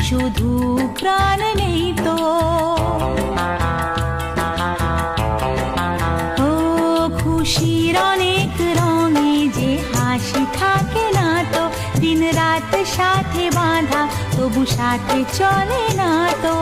শুধু প্রাণ নেই তো। ও খুশির অনেক রঙে যে হাসি থাকে না তো, দিন রাত সাথে বাঁধা তবু সাথে চলে না তো।